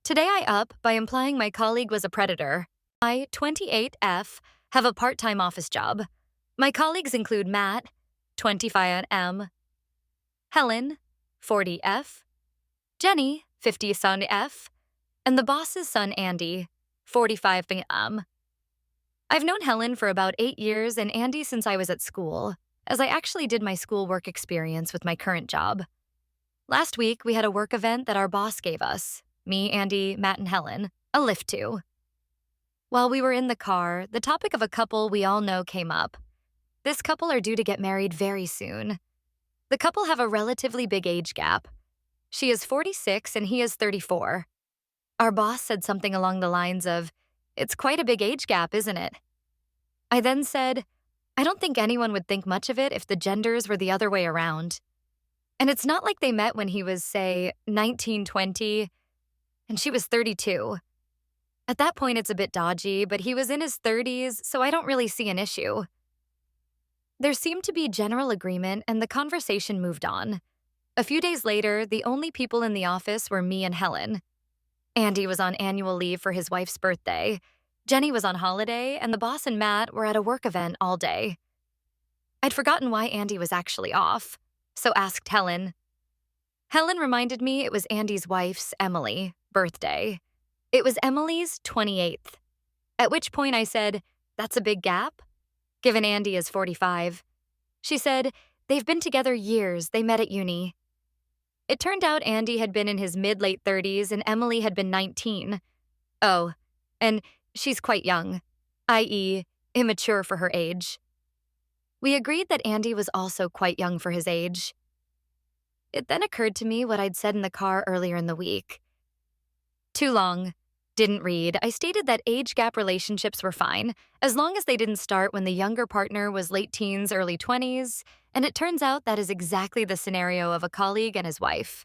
Today I up by implying my colleague was a predator. I, 28F, have a part-time office job. My colleagues include Matt, 25M, Helen, 40F, Jenny, 50 son F, and the boss's son Andy, 45M. I've known Helen for about 8 years and Andy since I was at school, as I actually did my school work experience with my current job. Last week, we had a work event that our boss gave us, me, Andy, Matt, and Helen, a lift to. While we were in the car, the topic of a couple we all know came up. This couple are due to get married very soon. The couple have a relatively big age gap. She is 46 and he is 34. Our boss said something along the lines of, "It's quite a big age gap, isn't it?" I then said, "I don't think anyone would think much of it if the genders were the other way around. And it's not like they met when he was, say, 19, 20, and she was 32. At that point, it's a bit dodgy, but he was in his 30s, so I don't really see an issue." There seemed to be general agreement, and the conversation moved on. A few days later, the only people in the office were me and Helen. Andy was on annual leave for his wife's birthday. Jenny was on holiday, and the boss and Matt were at a work event all day. I'd forgotten why Andy was actually off, so asked Helen. Helen reminded me it was Andy's wife's, Emily, birthday. It was Emily's 28th. At which point I said, "That's a big gap?" Given Andy is 45. She said, "They've been together years, they met at uni." It turned out Andy had been in his mid-late 30s and Emily had been 19. Oh, and she's quite young, i.e., immature for her age. We agreed that Andy was also quite young for his age. It then occurred to me what I'd said in the car earlier in the week. Too long. Didn't read. I stated that age gap relationships were fine, as long as they didn't start when the younger partner was late teens, early 20s, and it turns out that is exactly the scenario of a colleague and his wife.